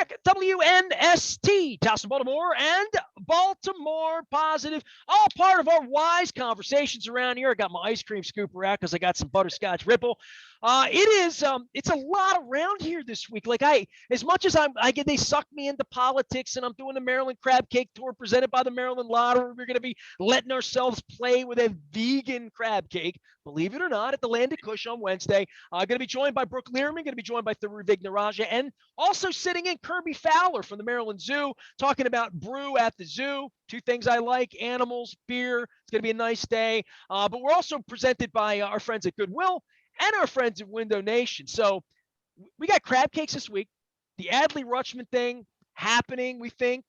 Check WNST, Towson, Baltimore, and Baltimore Positive. All part of our wise conversations around here. I got my ice cream scooper out because I got some butterscotch Ripple. It's a lot around here this week. Like as much as they suck me into politics, and I'm doing the Maryland Crab Cake Tour presented by the Maryland Lottery. We're going to be letting ourselves play with a vegan crab cake, believe it or not, at the Land of Kush on Wednesday. Going to be joined by Brooke Learman, going to be joined by Thiru Vignaraja, and also sitting in Kirby Fowler from the Maryland Zoo, talking about brew at the zoo. Two things I like: animals, beer. It's going to be a nice day. But we're also presented by our friends at Goodwill and our friends at Window Nation. So we got crab cakes this week. The Adley Rutschman thing happening, we think.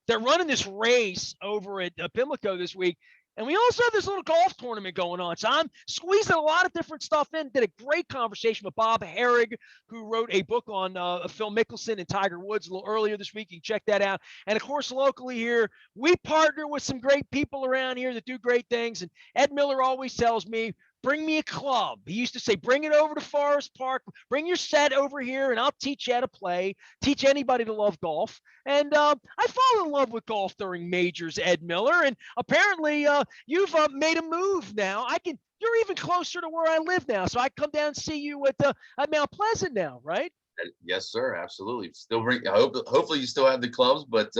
They're running this race over at Pimlico this week. And we also have this little golf tournament going on. So I'm squeezing a lot of different stuff in. Did a great conversation with Bob Herrig, who wrote a book on Phil Mickelson and Tiger Woods a little earlier this week. You can check that out. And, of course, locally here, we partner with some great people around here that do great things. And Ed Miller always tells me, bring me a club. He used to say, bring it over to Forest Park. Bring your set over here, and I'll teach you how to play. Teach anybody to love golf. And I fall in love with golf during majors, Ed Miller. And apparently you've made a move now. You're even closer to where I live now. So I come down and see you at Mount Pleasant now, right? Yes, sir. Absolutely. Still hopefully you still have the clubs, but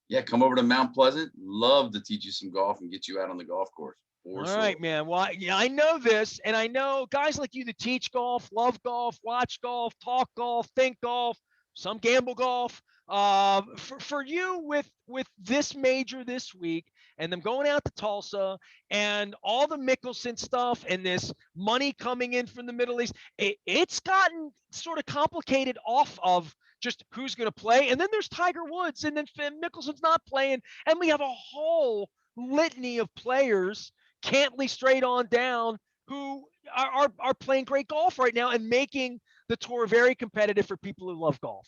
yeah, come over to Mount Pleasant. Love to teach you some golf and get you out on the golf course. All right, man. Well, yeah, I know this, and I know guys like you that teach golf, love golf, watch golf, talk golf, think golf, some gamble golf. For you with this major this week and them going out to Tulsa and all the Mickelson stuff and this money coming in from the Middle East, it's gotten sort of complicated off of just who's going to play. And then there's Tiger Woods, and then Mickelson's not playing, and we have a whole litany of players, Cantley straight on down, who are playing great golf right now and making the tour very competitive for people who love golf.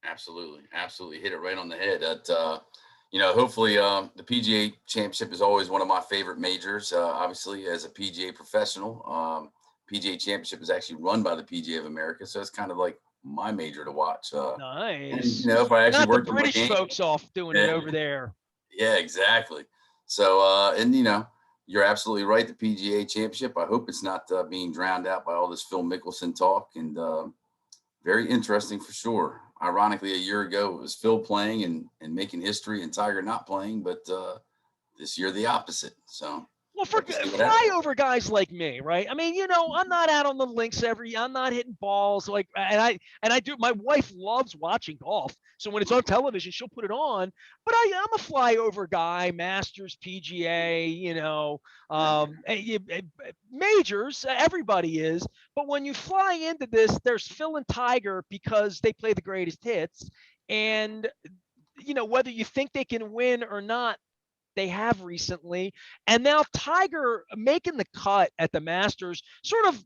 Absolutely. Hit it right on the head. Hopefully the PGA Championship is always one of my favorite majors. Obviously, as a PGA professional, PGA Championship is actually run by the PGA of America, so it's kind of like my major to watch. Nice. And, if I actually not worked the British folks off doing it over there. Yeah, exactly. So, you're absolutely right. The PGA Championship, I hope it's not being drowned out by all this Phil Mickelson talk, and very interesting for sure. Ironically, a year ago, it was Phil playing and making history and Tiger not playing, but this year the opposite. So, well, for flyover guys like me, right? I mean, I'm not out on the links I'm not hitting balls and I do. My wife loves watching golf, so when it's on television, she'll put it on. But I'm a flyover guy, Masters, PGA, majors. Everybody is. But when you fly into this, there's Phil and Tiger because they play the greatest hits, and whether you think they can win or not, they have recently. And now Tiger making the cut at the Masters, sort of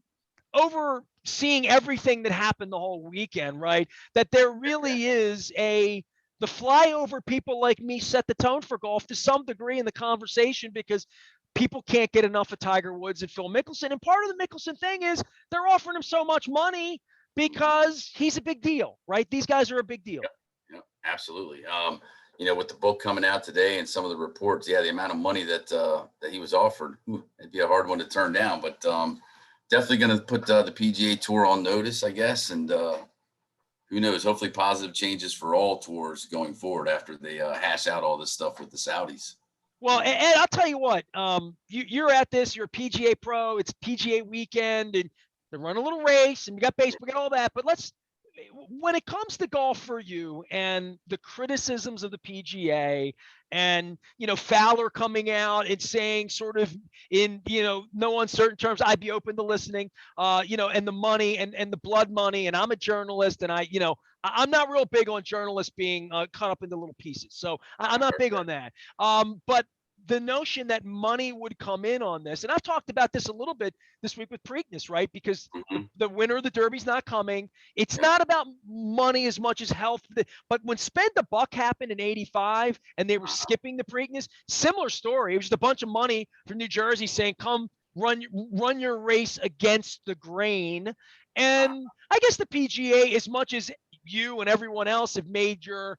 overseeing everything that happened the whole weekend, right? That there really is the flyover people like me set the tone for golf to some degree in the conversation, because people can't get enough of Tiger Woods and Phil Mickelson. And part of the Mickelson thing is they're offering him so much money because he's a big deal, right? These guys are a big deal. Yeah, absolutely. With the book coming out today and some of the reports, the amount of money that he was offered, it'd be a hard one to turn down. But definitely going to put the PGA Tour on notice, I guess. And who knows? Hopefully, positive changes for all tours going forward after they hash out all this stuff with the Saudis. Well, Ed, I'll tell you what. You're at this. You're a PGA pro. It's PGA weekend, and they're running a little race, and we got baseball, we got all that. But when it comes to golf for you and the criticisms of the PGA and, Fowler coming out and saying sort of in, no uncertain terms, I'd be open to listening, and the money and the blood money. And I'm a journalist, and I'm not real big on journalists being cut up into little pieces. So I'm not big on that. But the notion that money would come in on this, and I've talked about this a little bit this week with Preakness, right? Because the winner of the Derby's not coming. It's not about money as much as health. But when Spend a Buck happened in '85 and they were skipping the Preakness, similar story. It was just a bunch of money from New Jersey saying, come run your race against the grain. And I guess the PGA, as much as you and everyone else have made your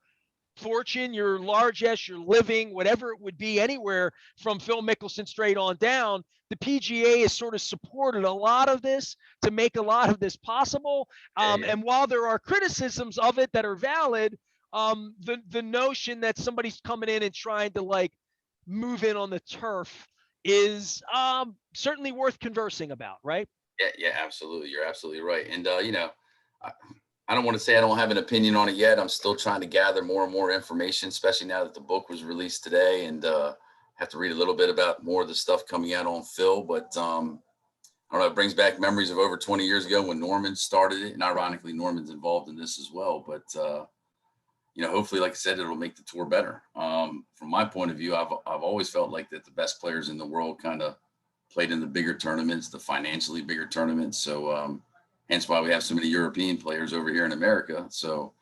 fortune, your largesse, your living, whatever it would be, anywhere from Phil Mickelson straight on down. The PGA has sort of supported a lot of this to make a lot of this possible. And while there are criticisms of it that are valid, the notion that somebody's coming in and trying to like move in on the turf is certainly worth conversing about, right? Yeah, absolutely. You're absolutely right. And I, I don't want to say I don't have an opinion on it yet. I'm still trying to gather more and more information, especially now that the book was released today, and have to read a little bit about more of the stuff coming out on Phil. But I don't know, it brings back memories of over 20 years ago when Norman started it, and ironically, Norman's involved in this as well. But hopefully, like I said, it'll make the tour better. From my point of view, I've always felt like that the best players in the world kind of played in the bigger tournaments, the financially bigger tournaments. So hence why we have so many European players over here in America. So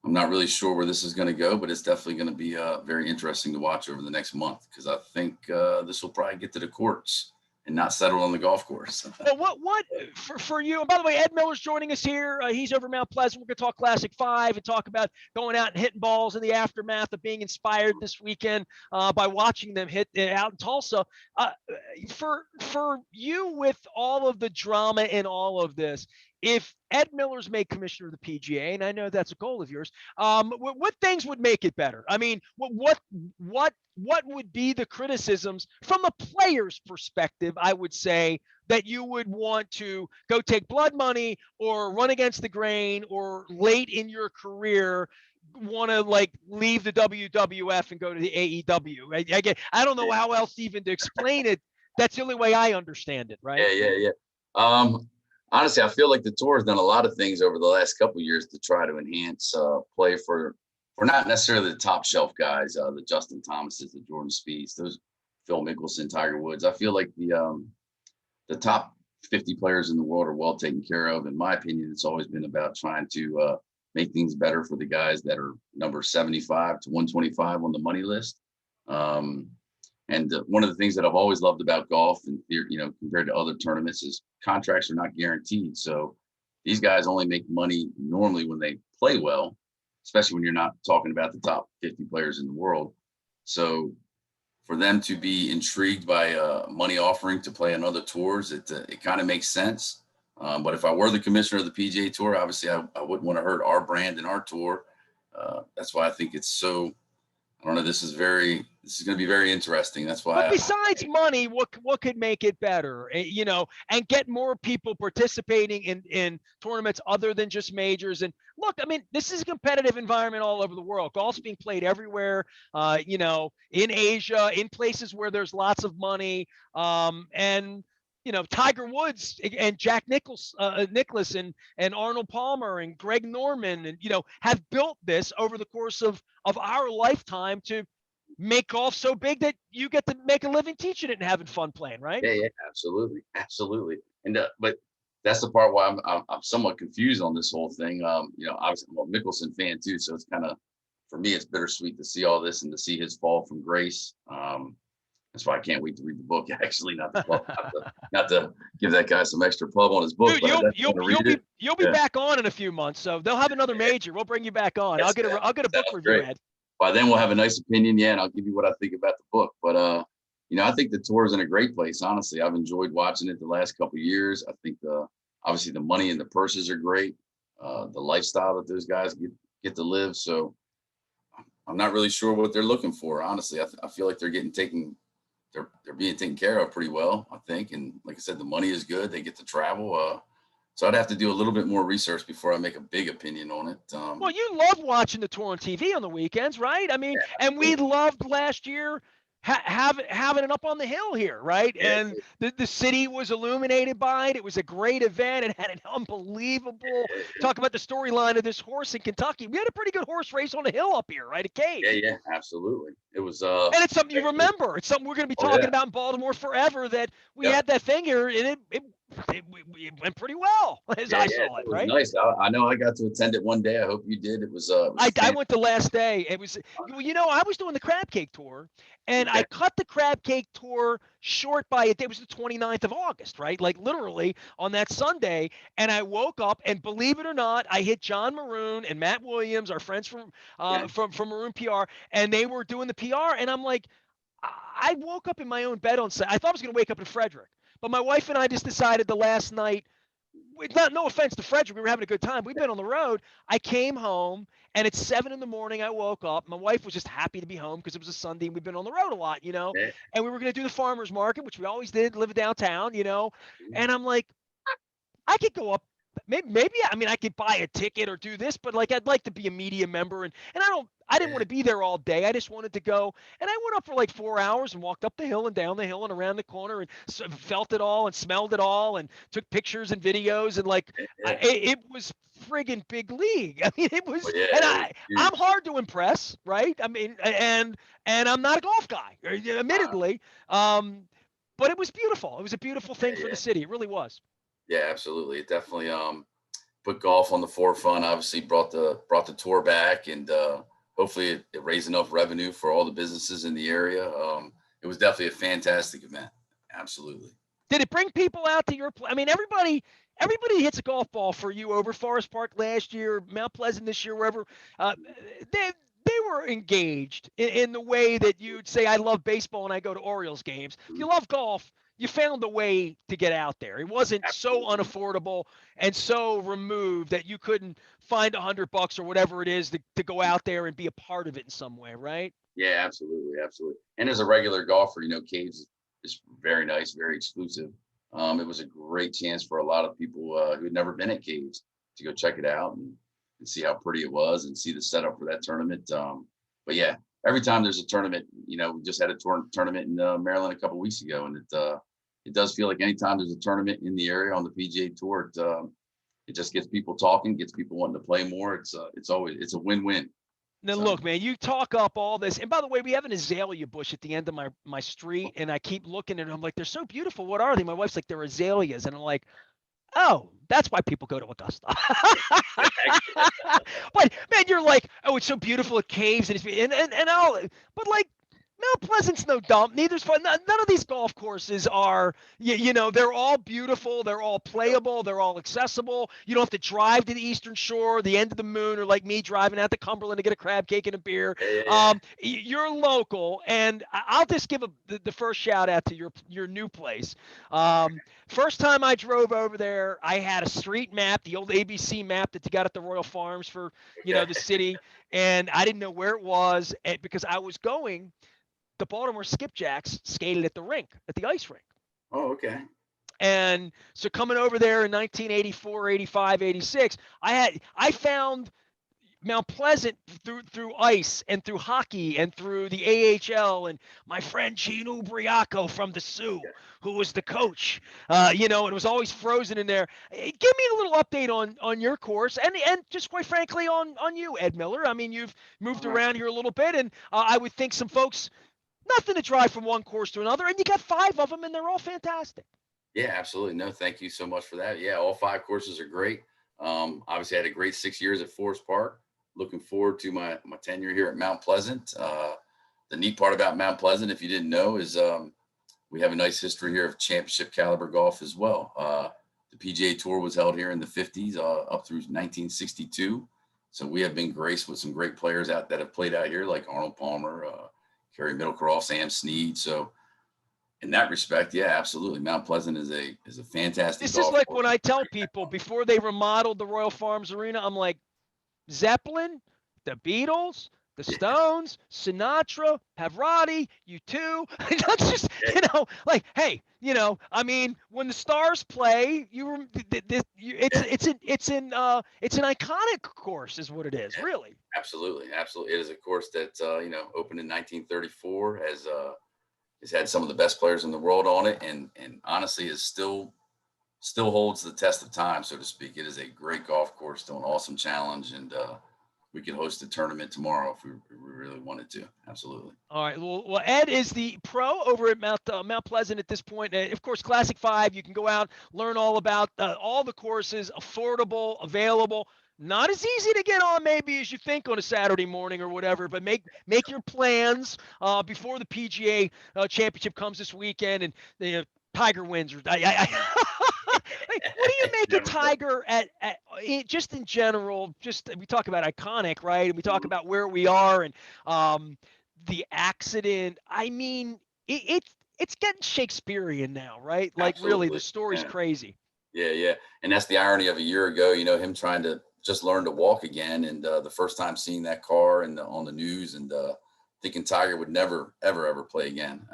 I'm not really sure where this is going to go, but it's definitely going to be very interesting to watch over the next month, because I think this will probably get to the courts and not settle on the golf course. Well, what for you? And by the way, Ed Miller's joining us here. He's over Mount Pleasant. We're going to talk Classic 5 and talk about going out and hitting balls in the aftermath of being inspired this weekend by watching them hit out in Tulsa. For you, with all of the drama in all of this, if Ed Miller's made commissioner of the PGA, and I know that's a goal of yours, what things would make it better? I mean, what would be the criticisms from a player's perspective, I would say, that you would want to go take blood money or run against the grain, or late in your career want to like leave the WWF and go to the AEW? I don't know how else even to explain it. That's the only way I understand it, right? Yeah. Honestly, I feel like the tour has done a lot of things over the last couple of years to try to enhance play for not necessarily the top shelf guys, the Justin Thomases, the Jordan Spieths, those Phil Mickelson, Tiger Woods. I feel like the top 50 players in the world are well taken care of. In my opinion, it's always been about trying to make things better for the guys that are number 75 to 125 on the money list. And one of the things that I've always loved about golf, and compared to other tournaments, is contracts are not guaranteed. So these guys only make money normally when they play well, especially when you're not talking about the top 50 players in the world. So for them to be intrigued by a money offering to play on other tours, it kind of makes sense. But if I were the commissioner of the PGA Tour, obviously I wouldn't want to hurt our brand and our tour. That's why I think it's so. I don't know. This is going to be very interesting. That's why. But besides money, what could make it better? And get more people participating in tournaments other than just majors. And look, I mean, this is a competitive environment all over the world. Golf's being played everywhere. In Asia, in places where there's lots of money. And Tiger Woods and Jack Nicklaus and Arnold Palmer and Greg Norman and have built this over the course of our lifetime to make golf so big that you get to make a living teaching it and having fun playing, right? Yeah, absolutely. And but that's the part why I'm somewhat confused on this whole thing. Obviously I'm a Mickelson fan too, so it's kind of, for me, it's bittersweet to see all this and to see his fall from grace. That's why I can't wait to read the book. Actually, not to give that guy some extra pub on his book. Dude, you'll be back on in a few months, so they'll have another major. We'll bring you back on. I'll get a book review, Ed. By then we'll have a nice opinion, and I'll give you what I think about the book. But I think the tour is in a great place. Honestly, I've enjoyed watching it the last couple of years. I think obviously the money and the purses are great. The lifestyle that those guys get to live. So I'm not really sure what they're looking for. Honestly, I feel like they're being taken care of pretty well, I think. And like I said, the money is good. They get to travel. So I'd have to do a little bit more research before I make a big opinion on it. Well, you love watching the tour on TV on the weekends, right? I mean, and we loved last year having it up on the hill here, right? Yeah. And the city was illuminated by it. It was a great event. It had an unbelievable talk about the storyline of this horse in Kentucky. We had a pretty good horse race on the hill up here, right? At Cave. Yeah, absolutely. It was and it's something you remember. It's something we're going to be talking about in Baltimore forever, that we had that thing here, and it It went pretty well as Yeah, I yeah, saw it, it was right? nice. I know I got to attend it one day. I hope you did. It was I fan. went the last day. It was, well, I was doing the crab cake tour, and I Okay. cut the crab cake tour short by a day. It was the 29th of August, right? Like literally on that Sunday. And I woke up, and believe it or not, I hit John Maroon and Matt Williams, our friends Okay. from Maroon PR, and they were doing the PR. And I'm like, I woke up in my own bed on Saturday. I thought I was going to wake up in Frederick, but my wife and I just decided the last night, not no offense to Frederick, we were having a good time. We've been on the road. I came home, and it's 7 in the morning. I woke up. My wife was just happy to be home because it was a Sunday and we've been on the road a lot, Yeah. And we were going to do the farmers market, which we always did, live downtown, And I'm like, I could go up. Maybe I mean I could buy a ticket or do this, but like I'd like to be a media member, and I didn't want Yeah. to be there all day. I just wanted to go, and I went up for like 4 hours and walked up the hill and down the hill and around the corner and felt it all and smelled it all and took pictures and videos and like Yeah. it was friggin' big league. I mean it was, Well, yeah, and it was I'm huge. hard to impress, right? I mean and I'm not a golf guy, Uh, admittedly, but it was beautiful. It was a beautiful thing yeah, for the yeah, city. It really was. yeah, absolutely. It definitely put golf on the forefront. Obviously, brought the tour back, and hopefully, it raised enough revenue for all the businesses in the area. It was definitely a fantastic event. Absolutely. Did it bring people out to your? I mean, everybody hits a golf ball for you over Forest Park last year, Mount Pleasant this year, wherever. Uh, they were engaged in the way that you'd say, "I love baseball and I go to Orioles games." If Mhm. you love golf, you found a way to get out there. It wasn't so Absolutely. unaffordable and so removed that you couldn't find $100 or whatever it is to go out there and be a part of it in some way, right? Yeah, absolutely, absolutely. And as a regular golfer, Caves is very nice, very exclusive. It was a great chance for a lot of people who had never been at Caves to go check it out and see how pretty it was and see the setup for that tournament. But yeah, every time there's a tournament, we just had a tournament in Maryland a couple of weeks ago, and it does feel like anytime there's a tournament in the area on the PGA Tour, it just gets people talking, gets people wanting to play more. It's a win-win. Now So look, man, you talk up all this, and by the way, we have an azalea bush at the end of my street, and I keep looking at them. I'm like, they're so beautiful. What are they? My wife's like, they're azaleas, and I'm like, oh, that's why people go to Augusta. But man, you're like, oh, it's so beautiful at caves and all, but like. Mount Pleasant's no dump. Neither's fun. None of these golf courses are, they're all beautiful. They're all playable. They're all accessible. You don't have to drive to the Eastern Shore, the end of the moon, or like me driving out to Cumberland to get a crab cake and a beer. yeah, yeah, yeah. You're local, and I'll just give the first shout out to your new place. First time I drove over there, I had a street map, the old ABC map that you got at the Royal Farms for, Okay. the city, and I didn't know where it was because I was going. The Baltimore Skipjacks skated at the rink, at the ice rink. Oh, okay. And so coming over there in 1984, 85, 86, I found Mount Pleasant through ice and through hockey and through the AHL and my friend Gene Ubriaco from the Sioux, Yeah. who was the coach. And it was always frozen in there. Give me a little update on your course and just quite frankly on you, Ed Miller. I mean, you've moved All right. around here a little bit, and I would think some folks nothing to drive from one course to another, and you got 5 of them, and they're all fantastic. Yeah, absolutely. No, thank you so much for that. Yeah, all 5 courses are great. Obviously, I had a great 6 years at Forest Park. Looking forward to my tenure here at Mount Pleasant. The neat part about Mount Pleasant, if you didn't know, is we have a nice history here of championship caliber golf as well. The PGA Tour was held here in the 50s up through 1962. So we have been graced with some great players out that have played out here, like Arnold Palmer, Kerry Middlecroft, Sam Snead. So in that respect, yeah, absolutely. Mount Pleasant is a fantastic This is golf like course. when I tell people before they remodeled the Royal Farms Arena, I'm like, Zeppelin, the Beatles, the Yeah, Stones, Sinatra, Pavarotti, U2. That's just, yeah, like, hey, I mean, when the Stars play, yeah, it's an iconic course, is what it is, yeah. really. Absolutely, absolutely. It is a course that opened in 1934. Has had some of the best players in the world on it, and honestly is still holds the test of time, so to speak. It is a great golf course, still an awesome challenge, and we could host a tournament tomorrow if we really wanted to. Absolutely. All right. Well, Ed is the pro over at Mount Pleasant at this point. Of course, Classic 5, you can go out, learn all about all the courses, affordable, available. Not as easy to get on maybe as you think on a Saturday morning or whatever, but make your plans before the PGA Championship comes this weekend and the Tiger wins. Like, what do you make of Tiger just in general? Just we talk about iconic, right? And we talk about where we are and the accident. I mean, it's getting Shakespearean now, right? Like really, the Absolutely. story's crazy. Yeah. And that's the irony of a year ago, him trying to just learn to walk again. And the first time seeing that car and on the news and thinking Tiger would never, ever play again.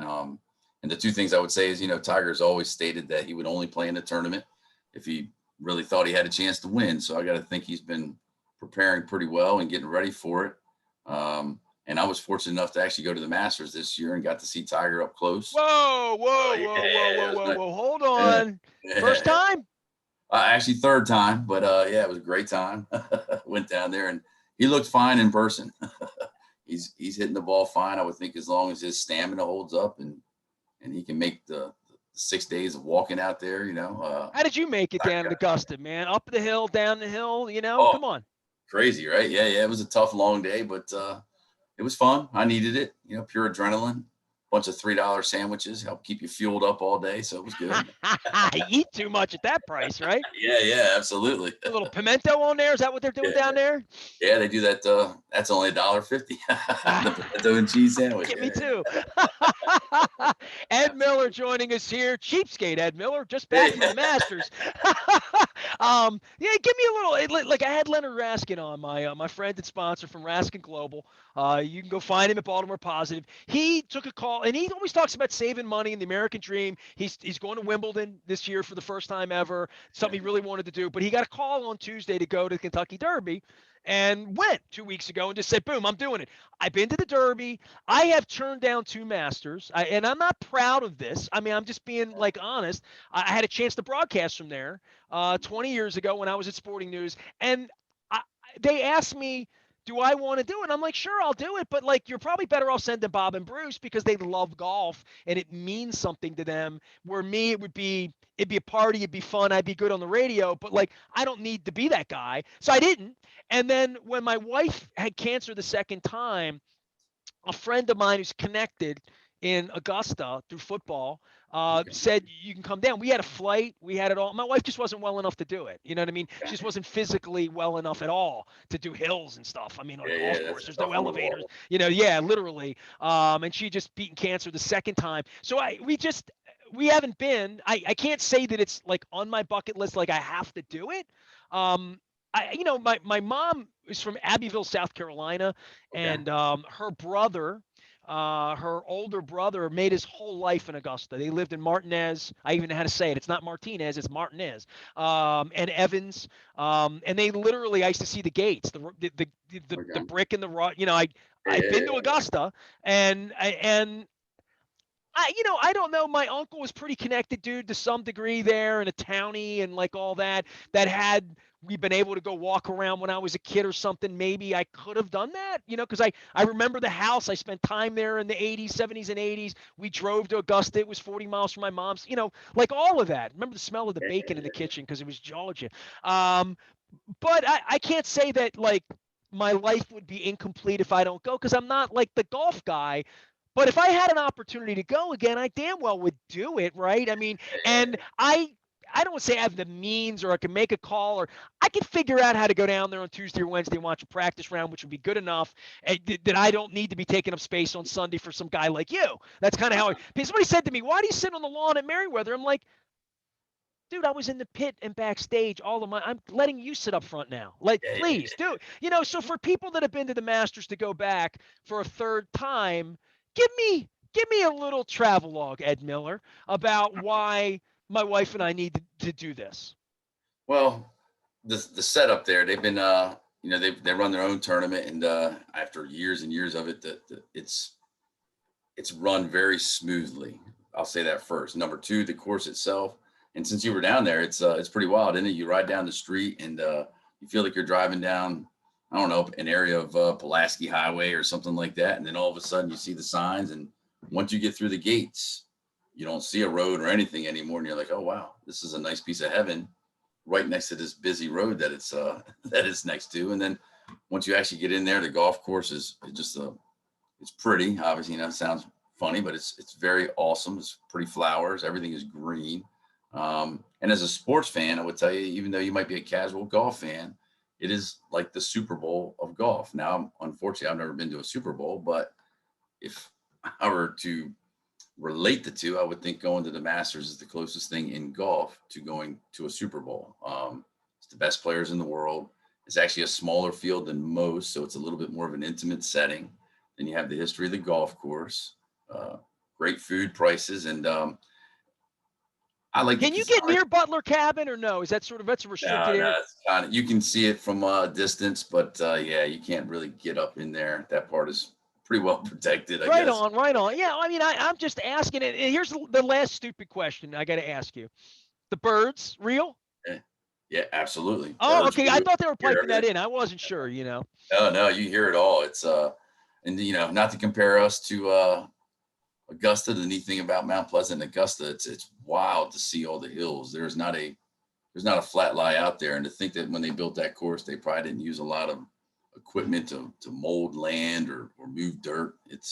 And the two things I would say is, Tiger's always stated that he would only play in the tournament if he really thought he had a chance to win. So I got to think he's been preparing pretty well and getting ready for it. And I was fortunate enough to actually go to the Masters this year and got to see Tiger up close. Whoa. Hold on. Yeah. First time? Actually, third time, but yeah, it was a great time. Went down there and he looked fine in person. He's hitting the ball fine. I would think as long as his stamina holds up and he can make the 6 days of walking out there, How did you make it down to Augusta, man? Up the hill, down the hill, Come on. Crazy, right? Yeah. It was a tough, long day, but it was fun. I needed it, pure adrenaline. Bunch of $3 sandwiches help keep you fueled up all day, so it was good. Eat too much at that price, right? Yeah, absolutely. A little pimento on there. Is that what they're doing down there? Yeah, they do that. That's only $1.50. The pimento and cheese sandwich. Give me two. Ed Miller joining us here. Cheapskate Ed Miller, just back from the Masters. Give me a little. Like I had Leonard Raskin on, my friend and sponsor from Raskin Global. You can go find him at Baltimore Positive. He took a call, and he always talks about saving money in the American dream. He's going to Wimbledon this year for the first time ever, something he really wanted to do. But he got a call on Tuesday to go to the Kentucky Derby and went 2 weeks ago and just said, boom, I'm doing it. I've been to the Derby. I have turned down 2 Masters, and I'm not proud of this. I mean, I'm just being honest. I had a chance to broadcast from there 20 years ago when I was at Sporting News, and they asked me, do I want to do it? I'm like, sure, I'll do it. But you're probably better off sending Bob and Bruce because they love golf and it means something to them. Where me, it'd be a party. It'd be fun. I'd be good on the radio. But I don't need to be that guy. So I didn't. And then when my wife had cancer the second time, a friend of mine who's connected in Augusta through football said you can come down. We had a flight, we had it all. My wife just wasn't well enough to do it. You know what I mean? She just wasn't physically well enough at all to do hills and stuff. I mean, on a golf course, there's no elevators. Literally. And she just beaten cancer the second time. So we haven't been. I can't say that it's on my bucket list. I have to do it. My mom is from Abbeville, South Carolina, and her brother. Her older brother made his whole life in Augusta. They lived in Martinez. I even know how to say it. It's not Martinez, it's Martinez. And Evans. And they literally, I used to see the gates, the brick and the rock. I've been to Augusta, and I don't know. My uncle was pretty connected, dude, to some degree there, and a townie and all that. Had we been able to go walk around when I was a kid or something, maybe I could have done that, because I remember the house. I spent time there in the 80s, 70s, and 80s. We drove to Augusta. It was 40 miles from my mom's, all of that. Remember the smell of the bacon in the kitchen because it was Georgia. But I can't say that my life would be incomplete if I don't go because I'm not the golf guy. But if I had an opportunity to go again, I damn well would do it, right? I mean, and I don't want to say I have the means or I can make a call or I could figure out how to go down there on Tuesday or Wednesday and watch a practice round, which would be good enough that I don't need to be taking up space on Sunday for some guy like you. That's kind of how somebody said to me, why do you sit on the lawn at Merriweather? I'm like, dude, I was in the pit and backstage I'm letting you sit up front now. Please, dude. So for people that have been to the Masters to go back for a third time, give me a little travelogue, Ed Miller, about why my wife and I need to do this. Well, the setup there, they've been, they run their own tournament, and after years and years of it, it's run very smoothly. I'll say that first. Number two, the course itself, and since you were down there, it's pretty wild, isn't it? You ride down the street, and you feel like you're driving down I don't know, an area of Pulaski Highway or something like that. And then all of a sudden you see the signs. And once you get through the gates, you don't see a road or anything anymore. And you're like, oh, wow, this is a nice piece of heaven right next to this busy road that it's that it's next to. And then once you actually get in there, the golf course is just it's pretty. Obviously, it sounds funny, but it's very awesome. It's pretty flowers. Everything is green. And as a sports fan, I would tell you, even though you might be a casual golf fan, it is like the Super Bowl of golf. Now, unfortunately, I've never been to a Super Bowl, but if I were to relate the two, I would think going to the Masters is the closest thing in golf to going to a Super Bowl. It's the best players in the world. It's actually a smaller field than most, so it's a little bit more of an intimate setting. Then you have the history of the golf course, great food prices, and I like. Can you get near Butler Cabin or no? Is that that's a restricted area? It's kind of, you can see it from a distance, but yeah, you can't really get up in there. That part is pretty well protected, I guess. Right on. Yeah, I mean, I'm just asking it. Here's the last stupid question I got to ask you: the birds real? Yeah, absolutely. Oh, Birds, okay. I thought they were piping that everything. in. I wasn't sure. No, you hear it all. It's and not to compare us to Augusta. The neat thing about Mount Pleasant and Augusta, it's wild to see all the hills. There's not a flat lie out there. And to think that when they built that course, they probably didn't use a lot of equipment to mold land or move dirt. It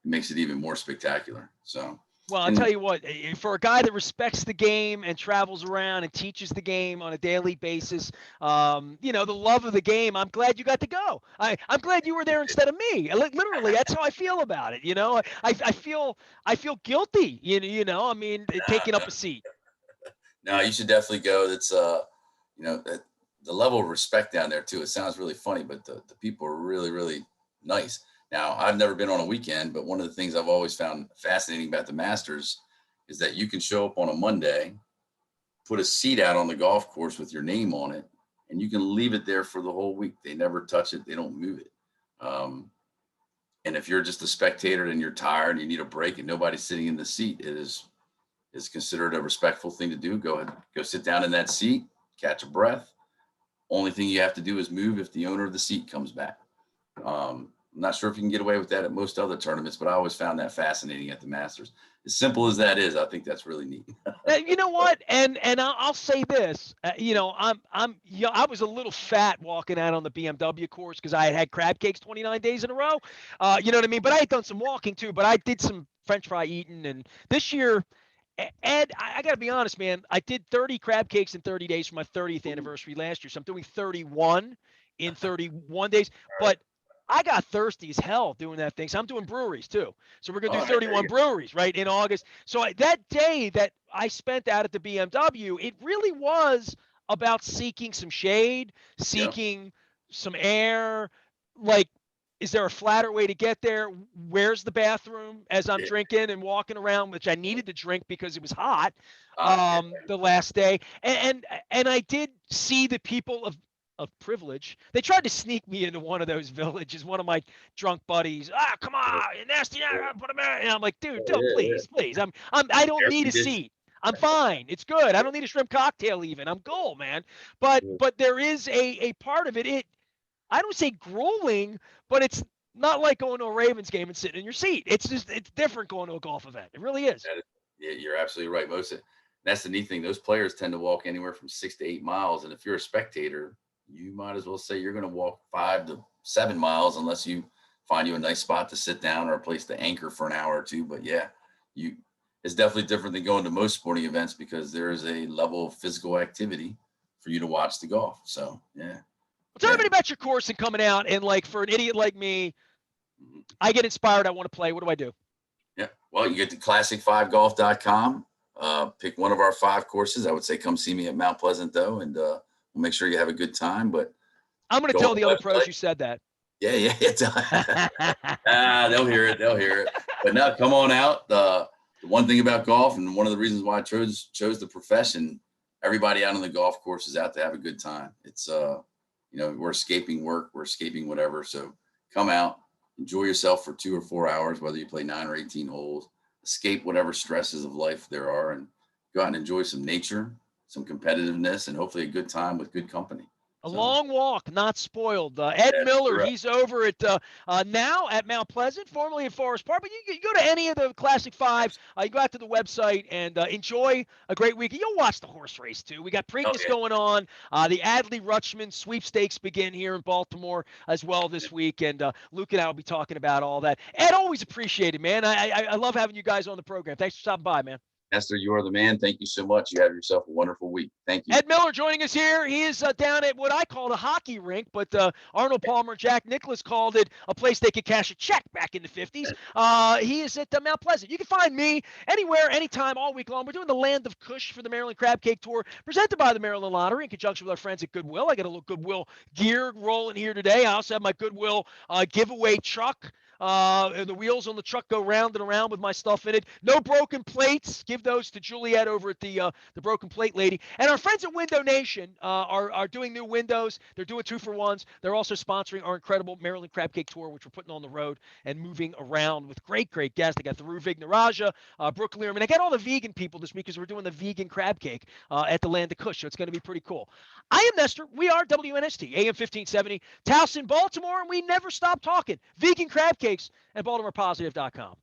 makes it even more spectacular. So, well, I'll tell you what, for a guy that respects the game and travels around and teaches the game on a daily basis, the love of the game, I'm glad you got to go. I'm glad you were there instead of me. Literally, that's how I feel about it. I feel guilty, I mean, taking up a seat. No, you should definitely go. That's the level of respect down there too. It sounds really funny, but the people are really, really nice. Now, I've never been on a weekend, but one of the things I've always found fascinating about the Masters is that you can show up on a Monday, put a seat out on the golf course with your name on it, and you can leave it there for the whole week. They never touch it. They don't move it. And if you're just a spectator and you're tired and you need a break and nobody's sitting in the seat, it is considered a respectful thing to do. Go ahead, go sit down in that seat, catch a breath. Only thing you have to do is move if the owner of the seat comes back. I'm not sure if you can get away with that at most other tournaments, but I always found that fascinating at the Masters. As simple as that is, I think that's really neat. You know what? And I'll say this. I was a little fat walking out on the BMW course because I had crab cakes 29 days in a row. You know what I mean? But I had done some walking too. But I did some French fry eating, and this year, Ed, I got to be honest, man. I did 30 crab cakes in 30 days for my 30th anniversary last year, so I'm doing 31 in 31 days. But I got thirsty as hell doing that thing. So I'm doing breweries too. So we're going to do 31 breweries, right, in August. So that day that I spent out at the BMW, it really was about seeking some shade, seeking some air. Like, is there a flatter way to get there? Where's the bathroom as I'm drinking and walking around, which I needed to drink because it was hot the last day. And I did see the people of privilege. They tried to sneak me into one of those villages. One of my drunk buddies, come on, nasty, put him in. And I'm like, dude, please. I don't need a seat. I'm fine. It's good. I don't need a shrimp cocktail even. I'm cool, man. But there is a part of it. I don't say grueling, but it's not like going to a Ravens game and sitting in your seat. It's different going to a golf event. It really is. Yeah, you're absolutely right. That's the neat thing. Those players tend to walk anywhere from 6 to 8 miles. And if you're a spectator, you might as well say you're going to walk 5 to 7 miles unless you find you a nice spot to sit down or a place to anchor for an hour or two. But yeah, it's definitely different than going to most sporting events because there is a level of physical activity for you to watch the golf. So yeah. Well, tell everybody about your course and coming out. And like for an idiot like me, I get inspired. I want to play. What do I do? Yeah. Well, you get to classic5golf.com. Pick one of our 5 courses. I would say come see me at Mount Pleasant though, and we'll make sure you have a good time. But I'm going to tell the other pros you said that. Yeah. They'll hear it. But now come on out. The one thing about golf, and one of the reasons why I chose the profession, everybody out on the golf course is out to have a good time. It's we're escaping work, we're escaping whatever. So come out, enjoy yourself for 2 or 4 hours, whether you play 9 or 18 holes, escape whatever stresses of life there are, and go out and enjoy some nature, some competitiveness, and hopefully a good time with good company. A So long walk, not spoiled. Ed that's Miller, correct. he's over at now at Mount Pleasant, formerly in Forest Park. But you go to any of the Classic Five. You go out to the website and enjoy a great weekend. You'll watch the horse race too. We got Oh Preakness yeah. going on. The Adley Rutschman sweepstakes begin here in Baltimore as well this week, and Luke and I will be talking about all that. Ed, always appreciated, man. I love having you guys on the program. Thanks for stopping by, man. Nestor, you are the man. Thank you so much. You have yourself a wonderful week. Thank you. Ed Miller joining us here. He is down at what I call the hockey rink, but Arnold Palmer and Jack Nicklaus called it a place they could cash a check back in the 50s. He is at Mount Pleasant. You can find me anywhere, anytime, all week long. We're doing the Land of Kush for the Maryland Crab Cake Tour, presented by the Maryland Lottery in conjunction with our friends at Goodwill. I got a little Goodwill gear rolling here today. I also have my Goodwill giveaway truck. The wheels on the truck go round and around with my stuff in it. No broken plates. Give those to Juliet over at the broken plate lady. And our friends at Window Nation are doing new windows. They're doing 2-for-1s. They're also sponsoring our incredible Maryland Crab Cake Tour, which we're putting on the road and moving around with great guests. I got Thuru Vignaraja, Brooke Learman. I got all the vegan people this week because we're doing the vegan crab cake at the Land of Kush. So it's going to be pretty cool. I am Nestor. We are WNST, AM 1570, Towson, Baltimore, and we never stop talking. Vegan crab cakes at BaltimorePositive.com.